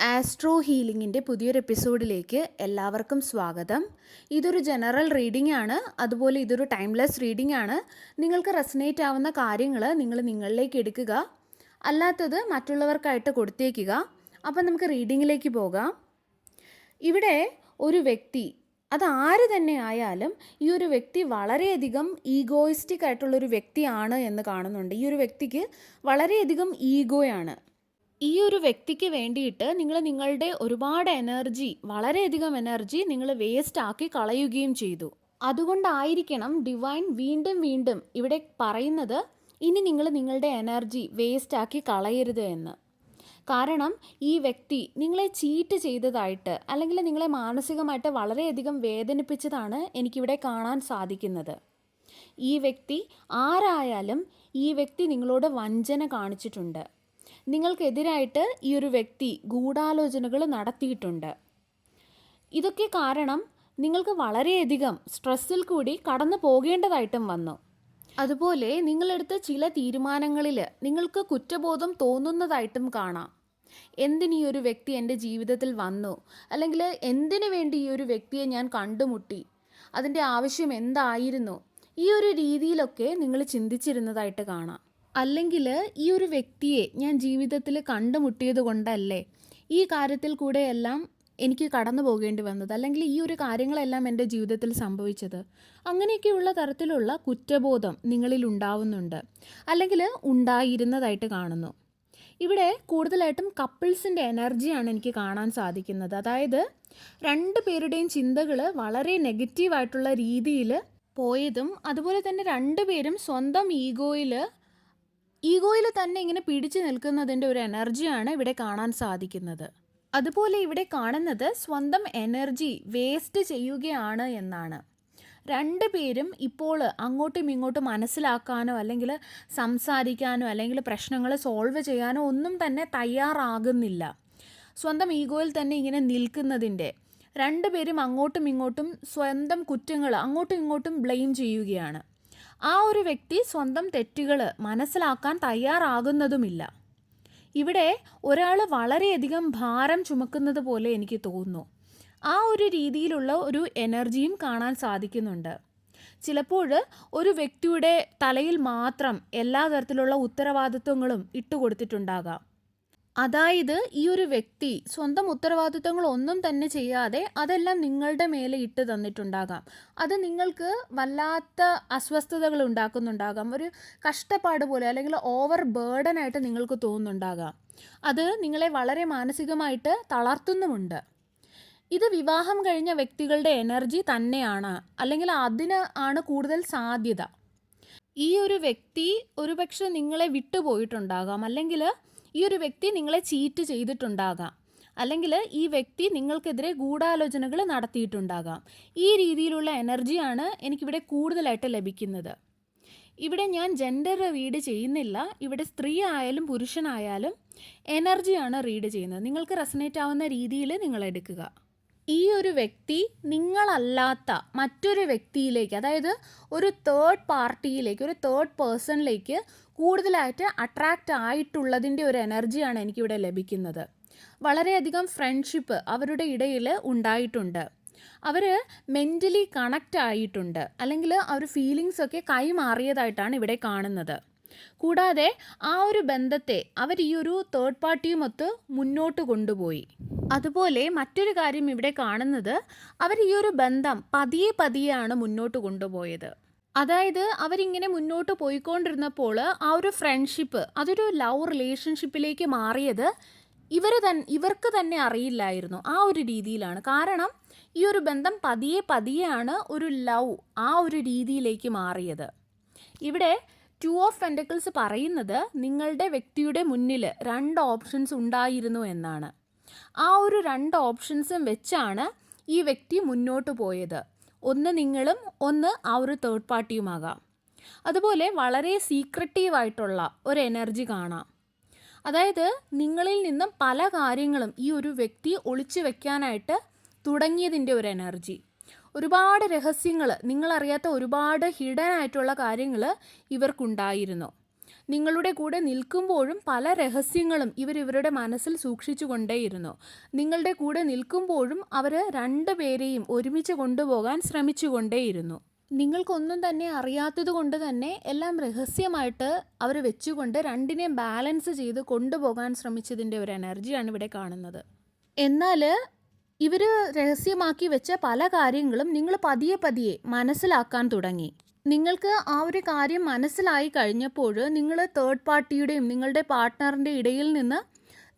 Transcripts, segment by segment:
Astro ഹീലിംഗിൻ്റെ പുതിയൊരു എപ്പിസോഡിലേക്ക് എല്ലാവർക്കും സ്വാഗതം. ഇതൊരു ജനറൽ റീഡിംഗ് ആണ്, അതുപോലെ ഇതൊരു ടൈംലെസ് റീഡിംഗ് ആണ്. നിങ്ങൾക്ക് റെസനേറ്റ് ആവുന്ന കാര്യങ്ങൾ നിങ്ങൾ നിങ്ങളിലേക്ക് എടുക്കുക, അല്ലാത്തത് മറ്റുള്ളവർക്കായിട്ട് കൊടുത്തേക്കുക. അപ്പം നമുക്ക് റീഡിങ്ങിലേക്ക് പോകാം. ഇവിടെ ഒരു വ്യക്തി, അതാര് തന്നെ ആയാലും ഈ ഒരു വ്യക്തി വളരെയധികം ഈഗോയിസ്റ്റിക് ആയിട്ടുള്ളൊരു വ്യക്തിയാണ് എന്ന് കാണുന്നുണ്ട്. ഈ ഒരു വ്യക്തിക്ക് വളരെയധികം ഈഗോയാണ്. ഈ ഒരു വ്യക്തിക്ക് വേണ്ടിയിട്ട് നിങ്ങൾ നിങ്ങളുടെ ഒരുപാട് എനർജി, വളരെയധികം എനർജി നിങ്ങൾ വേസ്റ്റ് ആക്കി കളയുകയും ചെയ്തു. അതുകൊണ്ടായിരിക്കണം ഡിവൈൻ വീണ്ടും വീണ്ടും ഇവിടെ പറയുന്നത്, ഇനി നിങ്ങൾ നിങ്ങളുടെ എനർജി വേസ്റ്റ് ആക്കി കളയരുത് എന്ന്. കാരണം ഈ വ്യക്തി നിങ്ങളെ ചീറ്റ് ചെയ്തതായിട്ട്, അല്ലെങ്കിൽ നിങ്ങളെ മാനസികമായിട്ട് വളരെയധികം വേദനിപ്പിച്ചതാണ് എനിക്കിവിടെ കാണാൻ സാധിക്കുന്നത്. ഈ വ്യക്തി ആരായാലും ഈ വ്യക്തി നിങ്ങളോട് വഞ്ചന കാണിച്ചിട്ടുണ്ട്. നിങ്ങൾക്കെതിരായിട്ട് ഈ ഒരു വ്യക്തി ഗൂഢാലോചനകൾ നടത്തിയിട്ടുണ്ട്. ഇതൊക്കെ കാരണം നിങ്ങൾക്ക് വളരെയധികം സ്ട്രെസ്സിൽ കൂടി കടന്നു പോകേണ്ടതായിട്ടും വന്നു. അതുപോലെ നിങ്ങളെടുത്ത ചില തീരുമാനങ്ങളിൽ നിങ്ങൾക്ക് കുറ്റബോധം തോന്നുന്നതായിട്ടും കാണാം. എന്തിന് ഈ ഒരു വ്യക്തി എൻ്റെ ജീവിതത്തിൽ വന്നു, അല്ലെങ്കിൽ എന്തിനു വേണ്ടി ഈ ഒരു വ്യക്തിയെ ഞാൻ കണ്ടുമുട്ടി, അതിൻ്റെ ആവശ്യം എന്തായിരുന്നു, ഈ ഒരു രീതിയിലൊക്കെ നിങ്ങൾ ചിന്തിച്ചിരുന്നതായിട്ട് കാണാം. അല്ലെങ്കിൽ ഈ ഒരു വ്യക്തിയെ ഞാൻ ജീവിതത്തിൽ കണ്ടുമുട്ടിയത് കൊണ്ടല്ലേ ഈ കാര്യത്തിൽ കൂടെയെല്ലാം എനിക്ക് കടന്നു പോകേണ്ടി വന്നത്, അല്ലെങ്കിൽ ഈ ഒരു കാര്യങ്ങളെല്ലാം എൻ്റെ ജീവിതത്തിൽ സംഭവിച്ചത്. അങ്ങനെയൊക്കെയുള്ള തരത്തിലുള്ള കുറ്റബോധം നിങ്ങളിൽ ഉണ്ടാവുന്നുണ്ട്, അല്ലെങ്കിൽ ഉണ്ടായിരുന്നതായിട്ട് കാണുന്നു. ഇവിടെ കൂടുതലായിട്ടും കപ്പിൾസിൻ്റെ എനർജിയാണ് എനിക്ക് കാണാൻ സാധിക്കുന്നത്. അതായത് രണ്ട് പേരുടെയും ചിന്തകൾ വളരെ നെഗറ്റീവായിട്ടുള്ള രീതിയിൽ പോയതും, അതുപോലെ തന്നെ രണ്ടുപേരും സ്വന്തം ഈഗോയിൽ തന്നെ ഇങ്ങനെ പിടിച്ചു നിൽക്കുന്നതിൻ്റെ ഒരു എനർജിയാണ് ഇവിടെ കാണാൻ സാധിക്കുന്നത്. അതുപോലെ ഇവിടെ കാണുന്നത് സ്വന്തം എനർജി വേസ്റ്റ് ചെയ്യുകയാണ് എന്നാണ്. രണ്ടുപേരും ഇപ്പോൾ അങ്ങോട്ടും ഇങ്ങോട്ടും മനസ്സിലാക്കാനോ, അല്ലെങ്കിൽ സംസാരിക്കാനോ, അല്ലെങ്കിൽ പ്രശ്നങ്ങൾ സോൾവ് ചെയ്യാനോ ഒന്നും തന്നെ തയ്യാറാകുന്നില്ല. സ്വന്തം ഈഗോയിൽ തന്നെ ഇങ്ങനെ നിൽക്കുന്നതിൻ്റെ, രണ്ടുപേരും അങ്ങോട്ടും ഇങ്ങോട്ടും സ്വന്തം കുറ്റങ്ങൾ അങ്ങോട്ടും ഇങ്ങോട്ടും ബ്ലെയിം ചെയ്യുകയാണ്. ആ ഒരു വ്യക്തി സ്വന്തം തെറ്റുകൾ മനസ്സിലാക്കാൻ തയ്യാറാകുന്നതുമില്ല. ഇവിടെ ഒരാൾ വളരെയധികം ഭാരം ചുമക്കുന്നത് പോലെ എനിക്ക് തോന്നുന്നു. ആ ഒരു രീതിയിലുള്ള ഒരു എനർജിയും കാണാൻ സാധിക്കുന്നുണ്ട്. ചിലപ്പോൾ ഒരു വ്യക്തിയുടെ തലയിൽ മാത്രം എല്ലാ തരത്തിലുള്ള ഉത്തരവാദിത്വങ്ങളും ഇട്ടുകൊടുത്തിട്ടുണ്ടാകാം. അതായത് ഈ ഒരു വ്യക്തി സ്വന്തം ഉത്തരവാദിത്തങ്ങൾ ഒന്നും തന്നെ ചെയ്യാതെ അതെല്ലാം നിങ്ങളുടെ മേലെ ഇട്ട് തന്നിട്ടുണ്ടാകാം. അത് നിങ്ങൾക്ക് വല്ലാത്ത അസ്വസ്ഥതകൾ ഉണ്ടാക്കുന്നുണ്ടാകാം. ഒരു കഷ്ടപ്പാട് പോലെ, അല്ലെങ്കിൽ ഓവർ ബേർഡനായിട്ട് നിങ്ങൾക്ക് തോന്നുന്നുണ്ടാകാം. അത് നിങ്ങളെ വളരെ മാനസികമായിട്ട് തളർത്തുന്നുമുണ്ട്. ഇത് വിവാഹം കഴിഞ്ഞ വ്യക്തികളുടെ എനർജി തന്നെയാണ്, അല്ലെങ്കിൽ അതിന് ആണ് കൂടുതൽ സാധ്യത. ഈ ഒരു വ്യക്തി ഒരുപക്ഷെ നിങ്ങളെ വിട്ടുപോയിട്ടുണ്ടാകാം, അല്ലെങ്കിൽ ഈ ഒരു വ്യക്തി നിങ്ങളെ ചീറ്റ് ചെയ്തിട്ടുണ്ടാകാം, അല്ലെങ്കിൽ ഈ വ്യക്തി നിങ്ങൾക്കെതിരെ ഗൂഢാലോചനകൾ നടത്തിയിട്ടുണ്ടാകാം. ഈ രീതിയിലുള്ള എനർജിയാണ് എനിക്കിവിടെ കൂടുതലായിട്ട് ലഭിക്കുന്നത്. ഇവിടെ ഞാൻ ജെൻഡർ റീഡ് ചെയ്യുന്നില്ല. ഇവിടെ സ്ത്രീ ആയാലും പുരുഷനായാലും എനർജിയാണ് റീഡ് ചെയ്യുന്നത്. നിങ്ങൾക്ക് റെസനേറ്റ് ആവുന്ന രീതിയിൽ നിങ്ങൾ എടുക്കുക. ഈ ഒരു വ്യക്തി നിങ്ങളല്ലാത്ത മറ്റൊരു വ്യക്തിയിലേക്ക്, അതായത് ഒരു തേർഡ് പാർട്ടിയിലേക്ക്, ഒരു തേർഡ് പേഴ്സണിലേക്ക് കൂടുതലായിട്ട് അട്രാക്റ്റ് ആയിട്ടുള്ളതിൻ്റെ ഒരു എനർജിയാണ് എനിക്കിവിടെ ലഭിക്കുന്നത്. വളരെയധികം ഫ്രണ്ട്ഷിപ്പ് അവരുടെ ഇടയിൽ ഉണ്ടായിട്ടുണ്ട്. അവർ മെൻ്റലി കണക്റ്റ് ആയിട്ടുണ്ട്, അല്ലെങ്കിൽ ആ ഒരു ഫീലിങ്സൊക്കെ കൈമാറിയതായിട്ടാണ് ഇവിടെ കാണുന്നത്. കൂടാതെ ആ ഒരു ബന്ധത്തെ അവർ ഈ ഒരു തേർഡ് പാർട്ടിയുമൊത്ത് മുന്നോട്ട് കൊണ്ടുപോയി. അതുപോലെ മറ്റൊരു കാര്യം ഇവിടെ കാണുന്നത്, അവർ ഈ ഒരു ബന്ധം പതിയെ പതിയെയാണ് മുന്നോട്ട് കൊണ്ടുപോയത്. അതായത് അവരിങ്ങനെ മുന്നോട്ട് പോയിക്കൊണ്ടിരുന്നപ്പോൾ ആ ഒരു ഫ്രണ്ട്ഷിപ്പ് അതൊരു ലവ് റിലേഷൻഷിപ്പിലേക്ക് മാറിയത് ഇവർക്ക് തന്നെ അറിയില്ലായിരുന്നു. ആ ഒരു രീതിയിലാണ്. കാരണം ഈ ഒരു ബന്ധം പതിയെ പതിയെയാണ് ഒരു ലവ് ആ ഒരു രീതിയിലേക്ക് മാറിയത്. ഇവിടെ 2 ഓഫ് പെൻറ്റക്കിൾസ് പറയുന്നത് നിങ്ങളുടെ വ്യക്തിയുടെ മുന്നിൽ 2 ഓപ്ഷൻസ് ഉണ്ടായിരുന്നു എന്നാണ്. ആ ഒരു 2 ഓപ്ഷൻസും വെച്ചാണ് ഈ വ്യക്തി മുന്നോട്ട് പോയത്. ഒന്ന് നിങ്ങളും, ഒന്ന് ആ ഒരു തേർഡ് പാർട്ടിയുമാകാം. അതുപോലെ വളരെ സീക്രട്ടീവായിട്ടുള്ള ഒരു എനർജി കാണാം. അതായത് നിങ്ങളിൽ നിന്നും പല കാര്യങ്ങളും ഈ ഒരു വ്യക്തി ഒളിച്ചു വെക്കാനായിട്ട് തുടങ്ങിയതിൻ്റെ ഒരു എനർജി. ഒരുപാട് രഹസ്യങ്ങൾ, നിങ്ങളറിയാത്ത ഒരുപാട് ഹിഡൻ ആയിട്ടുള്ള കാര്യങ്ങൾ ഇവർക്കുണ്ടായിരുന്നു. നിങ്ങളുടെ കൂടെ നിൽക്കുമ്പോഴും പല രഹസ്യങ്ങളും ഇവരുടെ മനസ്സിൽ സൂക്ഷിച്ചു കൊണ്ടേയിരുന്നു. നിങ്ങളുടെ കൂടെ നിൽക്കുമ്പോഴും അവർ രണ്ടുപേരെയും ഒരുമിച്ച് കൊണ്ടുപോകാൻ ശ്രമിച്ചു കൊണ്ടേയിരുന്നു. നിങ്ങൾക്കൊന്നും തന്നെ അറിയാത്തത് കൊണ്ട് തന്നെ എല്ലാം രഹസ്യമായിട്ട് അവർ വെച്ചുകൊണ്ട് രണ്ടിനെയും ബാലൻസ് ചെയ്ത് കൊണ്ടുപോകാൻ ശ്രമിച്ചതിൻ്റെ ഒരു എനർജിയാണ് ഇവിടെ കാണുന്നത്. എന്നാൽ ഇവർ രഹസ്യമാക്കി വെച്ച പല കാര്യങ്ങളും നിങ്ങൾ പതിയെ പതിയെ മനസ്സിലാക്കാൻ തുടങ്ങി. നിങ്ങൾക്ക് ആ ഒരു കാര്യം മനസ്സിലായി കഴിഞ്ഞപ്പോൾ നിങ്ങൾ തേർഡ് പാർട്ടിയുടെയും നിങ്ങളുടെ പാർട്ട്ണറിൻ്റെ ഇടയിൽ നിന്ന്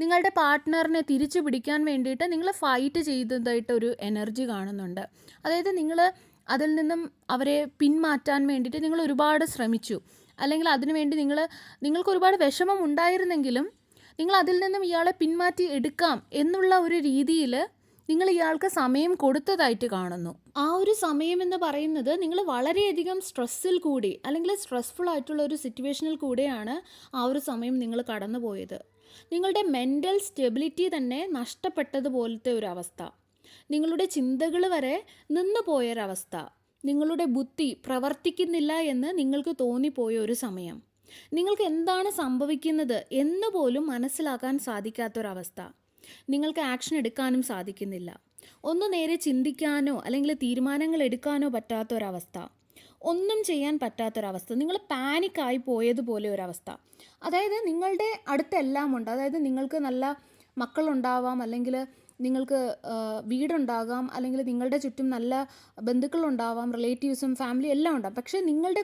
നിങ്ങളുടെ പാർട്ട്ണറിനെ തിരിച്ചു പിടിക്കാൻ വേണ്ടിയിട്ട് നിങ്ങൾ ഫൈറ്റ് ചെയ്തതായിട്ടൊരു എനർജി കാണുന്നുണ്ട്. അതായത് നിങ്ങൾ അതിൽ നിന്നും അവരെ പിന്മാറ്റാൻ വേണ്ടിയിട്ട് നിങ്ങൾ ഒരുപാട് ശ്രമിച്ചു, അല്ലെങ്കിൽ അതിനുവേണ്ടി നിങ്ങൾക്ക് ഒരുപാട് വിഷമം ഉണ്ടായിരുന്നെങ്കിലും നിങ്ങൾ അതിൽ നിന്നും ഇയാളെ പിന്മാറ്റി എടുക്കാം എന്നുള്ള ഒരു രീതിയിൽ നിങ്ങൾ ഇയാൾക്ക് സമയം കൊടുത്തതായിട്ട് കാണുന്നു. ആ ഒരു സമയം എന്ന് പറയുന്നത് നിങ്ങൾ വളരെയധികം സ്ട്രെസ്സിൽ കൂടി അല്ലെങ്കിൽ സ്ട്രെസ്ഫുൾ ആയിട്ടുള്ള ഒരു സിറ്റുവേഷനിൽ കൂടെയാണ് ആ ഒരു സമയം നിങ്ങൾ കടന്നുപോയത്. നിങ്ങളുടെ മെൻ്റൽ സ്റ്റെബിലിറ്റി തന്നെ നഷ്ടപ്പെട്ടതുപോലത്തെ ഒരു അവസ്ഥ, നിങ്ങളുടെ ചിന്തകൾ വരെ നിന്നു പോയൊരവസ്ഥ, നിങ്ങളുടെ ബുദ്ധി പ്രവർത്തിക്കുന്നില്ല എന്ന് നിങ്ങൾക്ക് തോന്നിപ്പോയ ഒരു സമയം, നിങ്ങൾക്ക് എന്താണ് സംഭവിക്കുന്നത് എന്ന് പോലും മനസ്സിലാക്കാൻ സാധിക്കാത്തൊരവസ്ഥ, നിങ്ങൾക്ക് ആക്ഷൻ എടുക്കാനും സാധിക്കുന്നില്ല, ഒന്ന് നേരെ ചിന്തിക്കാനോ അല്ലെങ്കിൽ തീരുമാനങ്ങൾ എടുക്കാനോ പറ്റാത്തൊരവസ്ഥ, ഒന്നും ചെയ്യാൻ പറ്റാത്തൊരവസ്ഥ, നിങ്ങൾ പാനിക്കായി പോയതുപോലെ ഒരവസ്ഥ. അതായത് നിങ്ങളുടെ അടുത്തെല്ലാം ഉണ്ട്. അതായത് നിങ്ങൾക്ക് നല്ല മക്കളുണ്ടാവാം, അല്ലെങ്കിൽ നിങ്ങൾക്ക് വീടുണ്ടാകാം, അല്ലെങ്കിൽ നിങ്ങളുടെ ചുറ്റും നല്ല ബന്ധുക്കളുണ്ടാവാം, റിലേറ്റീവ്സും ഫാമിലി എല്ലാം ഉണ്ടാകും. പക്ഷേ നിങ്ങളുടെ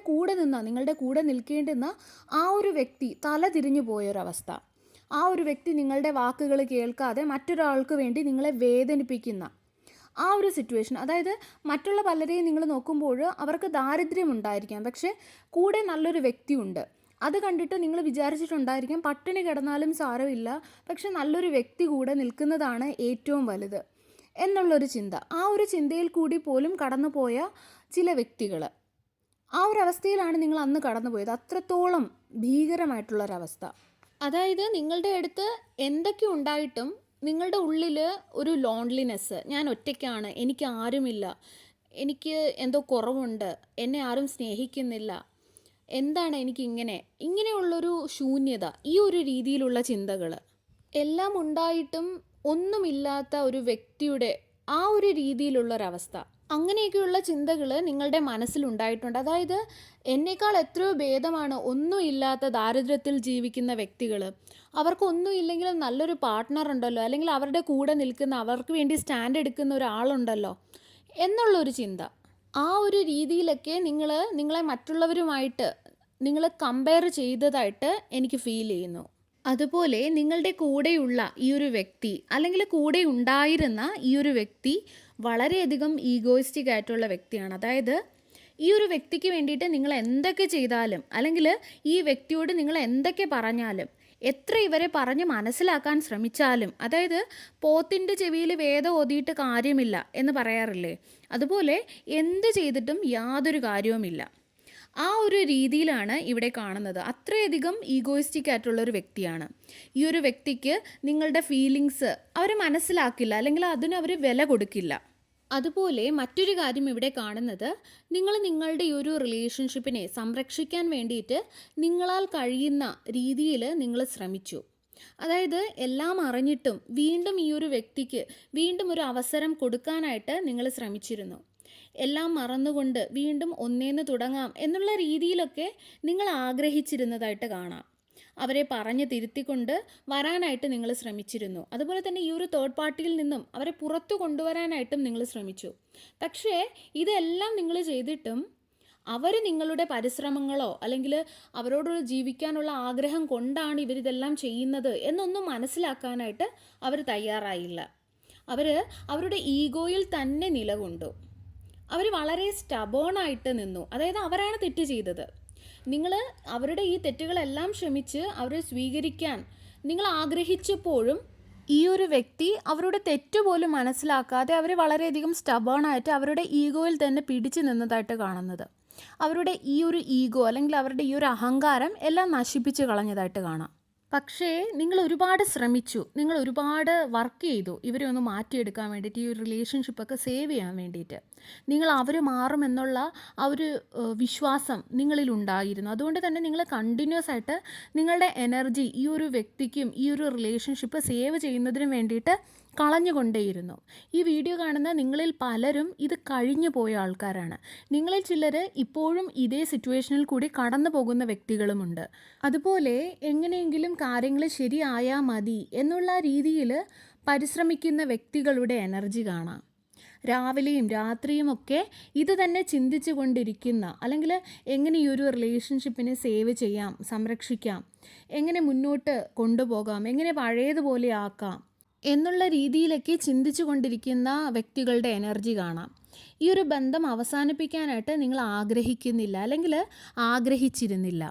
കൂടെ നിൽക്കേണ്ടുന്ന ആ ഒരു വ്യക്തി തല തിരിഞ്ഞു പോയൊരവസ്ഥ, ആ ഒരു വ്യക്തി നിങ്ങളുടെ വാക്കുകൾ കേൾക്കാതെ മറ്റൊരാൾക്ക് വേണ്ടി നിങ്ങളെ വേദനിപ്പിക്കുന്ന ആ ഒരു സിറ്റുവേഷൻ. അതായത് മറ്റുള്ള പലരെയും നിങ്ങൾ നോക്കുമ്പോൾ അവർക്ക് ദാരിദ്ര്യമുണ്ടായിരിക്കാം, പക്ഷേ കൂടെ നല്ലൊരു വ്യക്തിയുണ്ട്. അത് കണ്ടിട്ട് നിങ്ങൾ വിചാരിച്ചിട്ടുണ്ടായിരിക്കാം പട്ടിണി കിടന്നാലും സാരമില്ല, പക്ഷെ നല്ലൊരു വ്യക്തി കൂടെ നിൽക്കുന്നതാണ് ഏറ്റവും വലുത് എന്നുള്ളൊരു ചിന്ത. ആ ഒരു ചിന്തയിൽ കൂടി പോലും കടന്നുപോയ ചില വ്യക്തികൾ, ആ ഒരു അവസ്ഥയിലാണ് നിങ്ങൾ അന്ന് കടന്നുപോയത്. അത്രത്തോളം ഭീകരമായിട്ടുള്ളൊരവസ്ഥ. അതായത് നിങ്ങളുടെ അടുത്ത് എന്തൊക്കെ ഉണ്ടായിട്ടും നിങ്ങളുടെ ഉള്ളിൽ ഒരു ലോൺലിനെസ്, ഞാൻ ഒറ്റയ്ക്കാണ്, എനിക്ക് ആരുമില്ല, എനിക്ക് എന്തോ കുറവുണ്ട്, എന്നെ ആരും സ്നേഹിക്കുന്നില്ല, എന്താണ് ഇങ്ങനെയുള്ളൊരു ശൂന്യത, ഈ ഒരു രീതിയിലുള്ള ചിന്തകൾ എല്ലാം ഉണ്ടായിട്ടും ഒന്നുമില്ലാത്ത ഒരു വ്യക്തിയുടെ ആ ഒരു രീതിയിലുള്ളൊരവസ്ഥ, അങ്ങനെയൊക്കെയുള്ള ചിന്തകൾ നിങ്ങളുടെ മനസ്സിലുണ്ടായിട്ടുണ്ട്. അതായത് എന്നേക്കാൾ എത്രയോ ഭേദമാണ് ഒന്നുമില്ലാത്ത ദാരിദ്ര്യത്തിൽ ജീവിക്കുന്ന വ്യക്തികൾ, അവർക്കൊന്നുമില്ലെങ്കിലും നല്ലൊരു പാർട്ട്ണർ ഉണ്ടല്ലോ, അല്ലെങ്കിൽ അവരുടെ കൂടെ നിൽക്കുന്ന, അവർക്ക് വേണ്ടി സ്റ്റാൻഡ് എടുക്കുന്ന ഒരാളുണ്ടല്ലോ എന്നുള്ളൊരു ചിന്ത. ആ ഒരു രീതിയിലൊക്കെ നിങ്ങളെ മറ്റുള്ളവരുമായിട്ട് നിങ്ങൾ കമ്പയർ ചെയ്തതായിട്ട് എനിക്ക് ഫീൽ ചെയ്യുന്നു. അതുപോലെ നിങ്ങളുടെ കൂടെയുള്ള ഈ ഒരു വ്യക്തി, അല്ലെങ്കിൽ കൂടെ ഉണ്ടായിരുന്ന ഈ ഒരു വ്യക്തി വളരെയധികം ഈഗോയിസ്റ്റിക് ആയിട്ടുള്ള വ്യക്തിയാണ്. അതായത് ഈ ഒരു വ്യക്തിക്ക് വേണ്ടിയിട്ട് നിങ്ങൾ എന്തൊക്കെ ചെയ്താലും, അല്ലെങ്കിൽ ഈ വ്യക്തിയോട് നിങ്ങൾ എന്തൊക്കെ പറഞ്ഞാലും, എത്ര ഇവരെ പറഞ്ഞ് മനസ്സിലാക്കാൻ ശ്രമിച്ചാലും, അതായത് പോത്തിൻ്റെ ചെവിയിൽ വേദം ഓതിയിട്ട് കാര്യമില്ല എന്ന് പറയാറില്ലേ, അതുപോലെ എന്ത് ചെയ്തിട്ടും യാതൊരു കാര്യവുമില്ല. ആ ഒരു രീതിയിലാണ് ഇവിടെ കാണുന്നത്. അത്രയധികം ഈഗോയിസ്റ്റിക് ആയിട്ടുള്ളൊരു വ്യക്തിയാണ്. ഈ ഒരു വ്യക്തിക്ക് നിങ്ങളുടെ ഫീലിങ്സ് അവർ മനസ്സിലാക്കില്ല, അല്ലെങ്കിൽ അതിന് അവർ വില കൊടുക്കില്ല. അതുപോലെ മറ്റൊരു കാര്യം ഇവിടെ കാണുന്നത്, നിങ്ങൾ നിങ്ങളുടെ ഈ ഒരു റിലേഷൻഷിപ്പിനെ സംരക്ഷിക്കാൻ വേണ്ടിയിട്ട് നിങ്ങളാൽ കഴിയുന്ന രീതിയിൽ നിങ്ങൾ ശ്രമിച്ചു. അതായത് എല്ലാം അറിഞ്ഞിട്ടും വീണ്ടും ഈ ഒരു വ്യക്തിക്ക് വീണ്ടും ഒരു അവസരം കൊടുക്കാനായിട്ട് നിങ്ങൾ ശ്രമിച്ചിരുന്നു. എല്ലാം മറന്നുകൊണ്ട് വീണ്ടും ഒന്നേന്ന് തുടങ്ങാം എന്നുള്ള രീതിയിലൊക്കെ നിങ്ങൾ ആഗ്രഹിച്ചിരുന്നതായിട്ട് കാണാം. അവരെ പറഞ്ഞ് തിരുത്തിക്കൊണ്ട് വരാനായിട്ട് നിങ്ങൾ ശ്രമിച്ചിരുന്നു. അതുപോലെ തന്നെ ഈ ഒരു തേർഡ് പാർട്ടിയിൽ നിന്നും അവരെ പുറത്തു കൊണ്ടുവരാനായിട്ടും നിങ്ങൾ ശ്രമിച്ചു. പക്ഷേ ഇതെല്ലാം നിങ്ങൾ ചെയ്തിട്ടും അവർ നിങ്ങളുടെ പരിശ്രമങ്ങളോ അല്ലെങ്കിൽ അവരോട് ജീവിക്കാനുള്ള ആഗ്രഹം കൊണ്ടാണ് ഇവരിതെല്ലാം ചെയ്യുന്നത് എന്നൊന്നും മനസ്സിലാക്കാനായിട്ട് അവർ തയ്യാറായില്ല. അവരുടെ ഈഗോയിൽ തന്നെ നിലകൊണ്ടു. അവർ വളരെ സ്റ്റബേണായിട്ട് നിന്നു. അതായത് അവരാണ് തെറ്റ് ചെയ്തത്. നിങ്ങൾ അവരുടെ ഈ തെറ്റുകളെല്ലാം ക്ഷമിച്ച് അവരെ സ്വീകരിക്കാൻ നിങ്ങൾ ആഗ്രഹിച്ചപ്പോഴും ഈ ഒരു വ്യക്തി അവരുടെ തെറ്റുപോലും മനസ്സിലാക്കാതെ അവർ വളരെയധികം സ്റ്റബേണായിട്ട് അവരുടെ ഈഗോയിൽ തന്നെ പിടിച്ചു നിന്നതായിട്ട് കാണുന്നത്. അവരുടെ ഈ ഒരു ഈഗോ അല്ലെങ്കിൽ അവരുടെ ഈ ഒരു അഹങ്കാരം എല്ലാം നശിപ്പിച്ച് കളഞ്ഞതായിട്ട് കാണാം. പക്ഷേ നിങ്ങൾ ഒരുപാട് ശ്രമിച്ചു. നിങ്ങൾ ഒരുപാട് വർക്ക് ചെയ്തു. ഇവരെ ഒന്ന് മാറ്റിയെടുക്കാൻ വേണ്ടിയിട്ട്, ഈ ഒരു റിലേഷൻഷിപ്പൊക്കെ സേവ് ചെയ്യാൻ വേണ്ടിയിട്ട്. നിങ്ങൾ അവർ മാറുമെന്നുള്ള ആ ഒരു വിശ്വാസം നിങ്ങളിലുണ്ടായിരുന്നു. അതുകൊണ്ട് തന്നെ നിങ്ങൾ കണ്ടിന്യൂസ് ആയിട്ട് നിങ്ങളുടെ എനർജി ഈ ഒരു വ്യക്തിക്കും ഈ ഒരു റിലേഷൻഷിപ്പ് സേവ് ചെയ്യുന്നതിനും വേണ്ടിയിട്ട് കളഞ്ഞുകൊണ്ടേയിരുന്നു. ഈ വീഡിയോ കാണുന്ന നിങ്ങളിൽ പലരും ഇത് കഴിഞ്ഞു പോയ ആൾക്കാരാണ്. നിങ്ങളിൽ ചിലർ ഇപ്പോഴും ഇതേ സിറ്റുവേഷനിൽ കൂടി കടന്നു പോകുന്ന വ്യക്തികളുമുണ്ട്. അതുപോലെ എങ്ങനെയെങ്കിലും കാര്യങ്ങൾ ശരിയായാൽ മതി എന്നുള്ള രീതിയിൽ പരിശ്രമിക്കുന്ന വ്യക്തികളുടെ എനർജി കാണാം. രാവിലെയും രാത്രിയുമൊക്കെ ഇത് തന്നെ ചിന്തിച്ചു കൊണ്ടിരിക്കുന്ന, അല്ലെങ്കിൽ എങ്ങനെ ഈ ഒരു റിലേഷൻഷിപ്പിനെ സേവ് ചെയ്യാം, സംരക്ഷിക്കാം, എങ്ങനെ മുന്നോട്ട് കൊണ്ടുപോകാം, എങ്ങനെ പഴയതുപോലെ ആക്കാം എന്നുള്ള രീതിയിലൊക്കെ ചിന്തിച്ചു കൊണ്ടിരിക്കുന്ന വ്യക്തികളുടെ എനർജി കാണാം. ഈ ഒരു ബന്ധം അവസാനിപ്പിക്കാനായിട്ട് നിങ്ങൾ ആഗ്രഹിക്കുന്നില്ല, അല്ലെങ്കിൽ ആഗ്രഹിച്ചിരുന്നില്ല.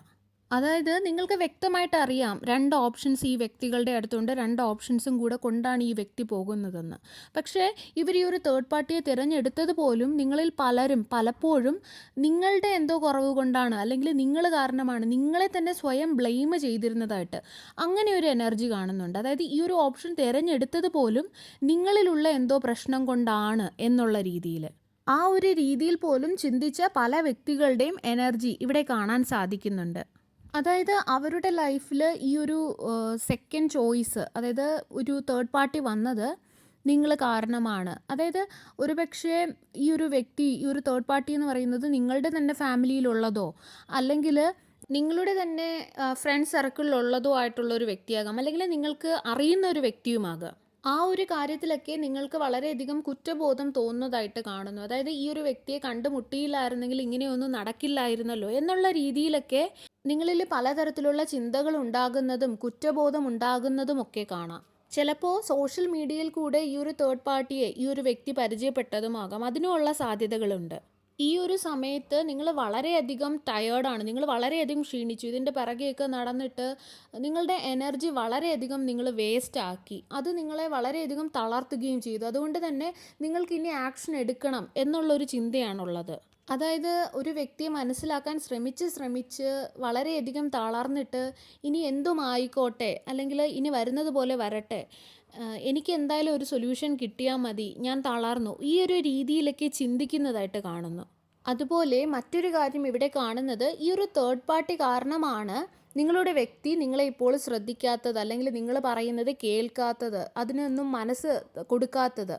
അതായത് നിങ്ങൾക്ക് വ്യക്തമായിട്ട് അറിയാം 2 ഓപ്ഷൻസ് ഈ വ്യക്തികളുടെ അടുത്തുണ്ട്, 2 ഓപ്ഷൻസും കൂടെ കൊണ്ടാണ് ഈ വ്യക്തി പോകുന്നതെന്ന്. പക്ഷേ ഇവർ ഈ ഒരു തേർഡ് പാർട്ടിയെ തിരഞ്ഞെടുത്തത് പോലും നിങ്ങളിൽ പലരും പലപ്പോഴും നിങ്ങളുടെ എന്തോ കുറവ് കൊണ്ടാണ്, അല്ലെങ്കിൽ നിങ്ങൾ കാരണമാണ്, നിങ്ങളെ തന്നെ സ്വയം ബ്ലെയിം ചെയ്തിരുന്നതായിട്ട് അങ്ങനെ ഒരു എനർജി കാണുന്നുണ്ട്. അതായത് ഈ ഒരു ഓപ്ഷൻ തിരഞ്ഞെടുത്തത് പോലും നിങ്ങളിലുള്ള എന്തോ പ്രശ്നം കൊണ്ടാണ് എന്നുള്ള രീതിയിൽ, ആ ഒരു രീതിയിൽ പോലും ചിന്തിച്ച പല വ്യക്തികളുടെയും എനർജി ഇവിടെ കാണാൻ സാധിക്കുന്നുണ്ട്. അതായത് അവരുടെ ലൈഫിൽ ഈ ഒരു സെക്കൻഡ് ചോയ്സ്, അതായത് ഒരു തേർഡ് പാർട്ടി വന്നത് നിങ്ങൾ കാരണമാണ്. അതായത് ഒരുപക്ഷെ ഈ ഒരു വ്യക്തി, ഈ ഒരു തേർഡ് പാർട്ടി എന്ന് പറയുന്നത് നിങ്ങളുടെ തന്നെ ഫാമിലിയിലുള്ളതോ, അല്ലെങ്കിൽ നിങ്ങളുടെ തന്നെ ഫ്രണ്ട് സർക്കിളിലുള്ളതോ ആയിട്ടുള്ള ഒരു വ്യക്തിയാകാം, അല്ലെങ്കിൽ നിങ്ങൾക്ക് അറിയുന്ന ഒരു വ്യക്തിയുമാകാം. ആ ഒരു കാര്യത്തിലൊക്കെ നിങ്ങൾക്ക് വളരെയധികം കുറ്റബോധം തോന്നുന്നതായിട്ട് കാണുന്നു. അതായത് ഈ ഒരു വ്യക്തിയെ കണ്ടുമുട്ടിയില്ലായിരുന്നെങ്കിൽ ഇങ്ങനെയൊന്നും നടക്കില്ലായിരുന്നല്ലോ എന്നുള്ള രീതിയിലൊക്കെ നിങ്ങളിൽ പലതരത്തിലുള്ള ചിന്തകൾ ഉണ്ടാകുന്നതും കുറ്റബോധം ഉണ്ടാകുന്നതുമൊക്കെ കാണാം. ചിലപ്പോൾ സോഷ്യൽ മീഡിയയിൽ കൂടെ ഈ ഒരു തേർഡ് പാർട്ടിയെ ഈ ഒരു വ്യക്തി പരിചയപ്പെട്ടതുമാകാം. അതിനുമുള്ള സാധ്യതകളുണ്ട്. ഈ ഒരു സമയത്ത് നിങ്ങൾ വളരെയധികം ടയേർഡാണ്, നിങ്ങൾ വളരെയധികം ക്ഷീണിച്ചു. ഇതിൻ്റെ പിറകെയൊക്കെ നടന്നിട്ട് നിങ്ങളുടെ എനർജി വളരെയധികം നിങ്ങൾ വേസ്റ്റ് ആക്കി. അത് നിങ്ങളെ വളരെയധികം തളർത്തുകയും ചെയ്തു. അതുകൊണ്ട് തന്നെ നിങ്ങൾക്ക് ഇനി ആക്ഷൻ എടുക്കണം എന്നുള്ളൊരു ചിന്തയാണുള്ളത്. അതായത് ഒരു വ്യക്തിയെ മനസ്സിലാക്കാൻ ശ്രമിച്ച് വളരെയധികം തളർന്നിട്ട് ഇനി എന്തും ആയിക്കോട്ടെ, അല്ലെങ്കിൽ ഇനി വരുന്നത് പോലെ വരട്ടെ, എനിക്ക് എന്തായാലും ഒരു സൊല്യൂഷൻ കിട്ടിയാൽ മതി, ഞാൻ തളർന്നു, ഈ ഒരു രീതിയിലൊക്കെ ചിന്തിക്കുന്നതായിട്ട് കാണുന്നു. അതുപോലെ മറ്റൊരു കാര്യം ഇവിടെ കാണുന്നത്, ഈ ഒരു തേർഡ് പാർട്ടി കാരണമാണ് നിങ്ങളുടെ വ്യക്തി നിങ്ങളെ ഇപ്പോൾ ശ്രദ്ധിക്കാത്തത്, അല്ലെങ്കിൽ നിങ്ങൾ പറയുന്നത് കേൾക്കാത്തത്, അതിനൊന്നും മനസ്സ് കൊടുക്കാത്തത്.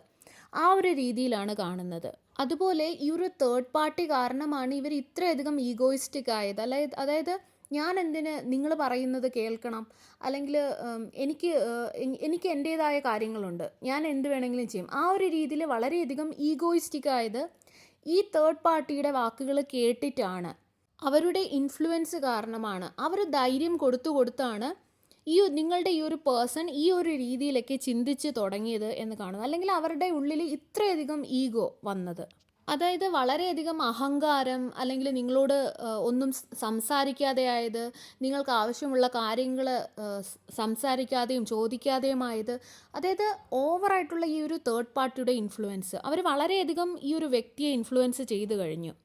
ആ ഒരു രീതിയിലാണ് കാണുന്നത്. അതുപോലെ ഈ ഒരു തേർഡ് പാർട്ടി കാരണമാണ് ഇവർ ഇത്രയധികം ഈഗോയിസ്റ്റിക് ആയത്. അതായത് ഞാൻ എന്തിന് നിങ്ങൾ പറയുന്നത് കേൾക്കണം, അല്ലെങ്കിൽ എനിക്ക് എൻ്റേതായ കാര്യങ്ങളുണ്ട്, ഞാൻ എന്ത് വേണമെങ്കിലും ചെയ്യും, ആ ഒരു രീതിയിൽ വളരെയധികം ഈഗോയിസ്റ്റിക് ആയത് ഈ തേർഡ് പാർട്ടിയുടെ വാക്കുകൾ കേട്ടിട്ടാണ്. അവരുടെ ഇൻഫ്ലുവൻസ് കാരണമാണ്, അവർ ധൈര്യം കൊടുത്താണ് നിങ്ങളുടെ ഈ ഒരു പേഴ്സൺ ഈ ഒരു രീതിയിലൊക്കെ ചിന്തിച്ച് തുടങ്ങിയത് എന്ന് കാണുന്നു. അല്ലെങ്കിൽ അവരുടെ ഉള്ളിൽ ഇത്രയധികം ഈഗോ വന്നത്. അതായത് വളരെയധികം അഹങ്കാരം, അല്ലെങ്കിൽ നിങ്ങളോട് ഒന്നും സംസാരിക്കാതെ ആയത്, നിങ്ങൾക്ക് ആവശ്യമുള്ള കാര്യങ്ങൾ സംസാരിക്കാതെയും ചോദിക്കാതെയുമായത്. അതായത് ഓവറായിട്ടുള്ള ഈ ഒരു തേർഡ് പാർട്ടിയുടെ ഇൻഫ്ലുവൻസ്, അവർ വളരെയധികം ഈ ഒരു വ്യക്തിയെ ഇൻഫ്ലുവൻസ് ചെയ്തു കഴിഞ്ഞു.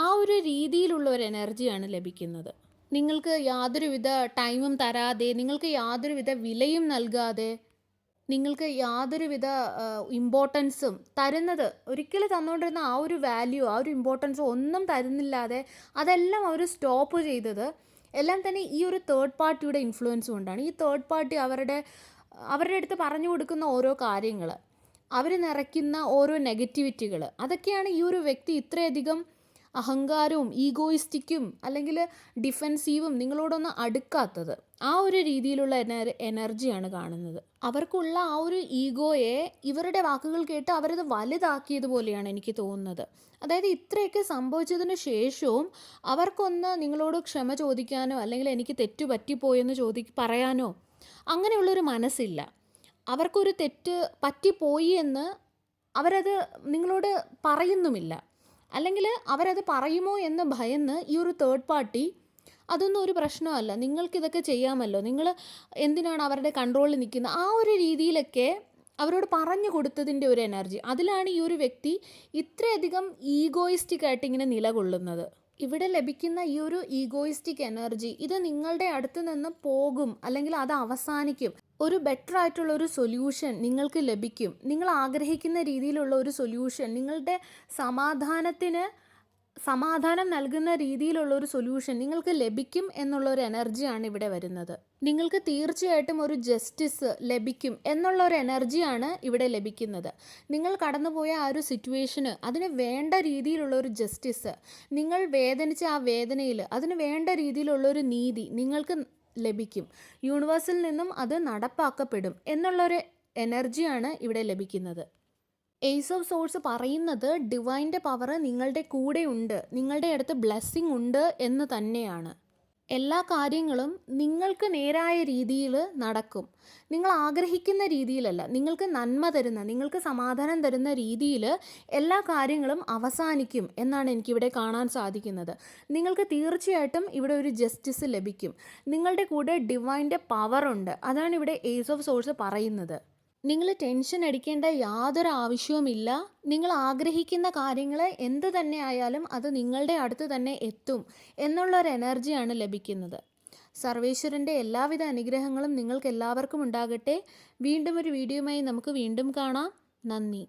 ആ ഒരു രീതിയിലുള്ള ഒരു എനർജിയാണ് ലഭിക്കുന്നത്. നിങ്ങൾക്ക് യാതൊരുവിധ ടൈമും തരാതെ, നിങ്ങൾക്ക് യാതൊരുവിധ വിലയും നൽകാതെ, നിങ്ങൾക്ക് യാതൊരുവിധ ഇമ്പോർട്ടൻസും തരുന്നത്, ഒരിക്കലും തന്നുകൊണ്ടിരുന്ന ആ ഒരു വാല്യൂ, ആ ഒരു ഇമ്പോർട്ടൻസ് ഒന്നും തരുന്നില്ലാതെ അതെല്ലാം അവർ സ്റ്റോപ്പ് ചെയ്തത് എല്ലാം തന്നെ ഈ ഒരു തേർഡ് പാർട്ടിയുടെ ഇൻഫ്ലുവൻസ് കൊണ്ടാണ്. ഈ തേർഡ് പാർട്ടി അവരുടെ അടുത്ത് പറഞ്ഞു കൊടുക്കുന്ന ഓരോ കാര്യങ്ങൾ, അവർ നിറയ്ക്കുന്ന ഓരോ നെഗറ്റിവിറ്റികൾ, അതൊക്കെയാണ് ഈ ഒരു വ്യക്തി ഇത്രയധികം അഹങ്കാരവും ഈഗോയിസ്റ്റിക്കും അല്ലെങ്കിൽ ഡിഫെൻസീവും നിങ്ങളോടൊന്ന് അടുക്കാത്തത്. ആ ഒരു രീതിയിലുള്ള എനർജിയാണ് കാണുന്നത്. അവർക്കുള്ള ആ ഒരു ഈഗോയെ ഇവരുടെ വാക്കുകൾ കേട്ട് അവരത് വലുതാക്കിയതുപോലെയാണ് എനിക്ക് തോന്നുന്നത്. അതായത് ഇത്രയൊക്കെ സംഭവിച്ചതിന് ശേഷവും അവർക്കൊന്ന് നിങ്ങളോട് ക്ഷമ ചോദിക്കാനോ, അല്ലെങ്കിൽ എനിക്ക് തെറ്റു പറ്റിപ്പോയെന്ന് പറയാനോ അങ്ങനെയുള്ളൊരു മനസ്സില്ല. അവർക്കൊരു തെറ്റ് പറ്റിപ്പോയി എന്ന് അവരത് നിങ്ങളോട് പറയുന്നുമില്ല. അല്ലെങ്കിൽ അവരത് പറയുമോ എന്ന് ഭയന്ന് ഈ ഒരു തേർഡ് പാർട്ടി, അതൊന്നും ഒരു പ്രശ്നമല്ല, നിങ്ങൾക്കിതൊക്കെ ചെയ്യാമല്ലോ, നിങ്ങൾ എന്തിനാണ് അവരുടെ കൺട്രോളിൽ നിൽക്കുന്നത്, ആ ഒരു രീതിയിലൊക്കെ അവരോട് പറഞ്ഞു കൊടുത്തതിൻ്റെ ഒരു എനർജി, അതിലാണ് ഈ ഒരു വ്യക്തി ഇത്രയധികം ഈഗോയിസ്റ്റിക് ആയിട്ട് ഇങ്ങനെ നിലകൊള്ളുന്നത്. ഇവിടെ ലഭിക്കുന്ന ഈ ഒരു ഈഗോയിസ്റ്റിക് എനർജി ഇത് നിങ്ങളുടെ അടുത്ത് നിന്ന് പോകും, അല്ലെങ്കിൽ അത് അവസാനിക്കും. ഒരു ബെറ്റർ ആയിട്ടുള്ള ഒരു സൊല്യൂഷൻ നിങ്ങൾക്ക് ലഭിക്കും. നിങ്ങൾ ആഗ്രഹിക്കുന്ന രീതിയിലുള്ള ഒരു സൊല്യൂഷൻ, നിങ്ങളുടെ സമാധാനം നൽകുന്ന രീതിയിലുള്ള ഒരു സൊല്യൂഷൻ നിങ്ങൾക്ക് ലഭിക്കും എന്നുള്ള ഒരു എനർജിയാണ് ഇവിടെ വരുന്നത്. നിങ്ങൾക്ക് തീർച്ചയായിട്ടും ഒരു ജസ്റ്റിസ് ലഭിക്കും എന്നുള്ള ഒരു എനർജിയാണ് ഇവിടെ ലഭിക്കുന്നത്. നിങ്ങൾ കടന്നുപോയ ആ ഒരു സിറ്റുവേഷന് അതിന് വേണ്ട രീതിയിലുള്ള ഒരു ജസ്റ്റിസ്, നിങ്ങൾ വേദനിച്ച ആ വേദനയിൽ അതിന് വേണ്ട രീതിയിലുള്ള ഒരു നീതി നിങ്ങൾക്ക് ലഭിക്കും. യൂണിവേഴ്സിൽ നിന്നും അത് നടപ്പാക്കപ്പെടും എന്നുള്ളൊരു എനർജിയാണ് ഇവിടെ ലഭിക്കുന്നത്. ഏസ് ഓഫ് സോഴ്സ് പറയുന്നത് ഡിവൈൻ്റെ പവർ നിങ്ങളുടെ കൂടെ ഉണ്ട്, നിങ്ങളുടെ അടുത്ത് ബ്ലെസ്സിങ് ഉണ്ട് എന്ന് തന്നെയാണ്. എല്ലാ കാര്യങ്ങളും നിങ്ങൾക്ക് നേരായ രീതിയിൽ നടക്കും. നിങ്ങൾ ആഗ്രഹിക്കുന്ന രീതിയിലല്ല, നിങ്ങൾക്ക് നന്മ തരുന്ന, നിങ്ങൾക്ക് സമാധാനം തരുന്ന രീതിയിൽ എല്ലാ കാര്യങ്ങളും അവസാനിക്കും എന്നാണ് എനിക്കിവിടെ കാണാൻ സാധിക്കുന്നത്. നിങ്ങൾക്ക് തീർച്ചയായിട്ടും ഇവിടെ ഒരു ജസ്റ്റിസ് ലഭിക്കും. നിങ്ങളുടെ കൂടെ ഡിവൈൻ്റെ പവറുണ്ട്, അതാണ് ഇവിടെ ഏസ് ഓഫ് സോഴ്സ് പറയുന്നത്. നിങ്ങൾ ടെൻഷൻ അടിക്കേണ്ട യാതൊരു ആവശ്യവുമില്ല. നിങ്ങൾ ആഗ്രഹിക്കുന്ന കാര്യങ്ങൾ എന്ത് തന്നെ ആയാലും അത് നിങ്ങളുടെ അടുത്ത് തന്നെ എത്തും എന്നുള്ളൊരു എനർജിയാണ് ലഭിക്കുന്നത്. സർവേശ്വരൻ്റെ എല്ലാവിധ അനുഗ്രഹങ്ങളും നിങ്ങൾക്ക് എല്ലാവർക്കും ഉണ്ടാകട്ടെ. വീണ്ടും ഒരു വീഡിയോയുമായി നമുക്ക് വീണ്ടും കാണാം. നന്ദി.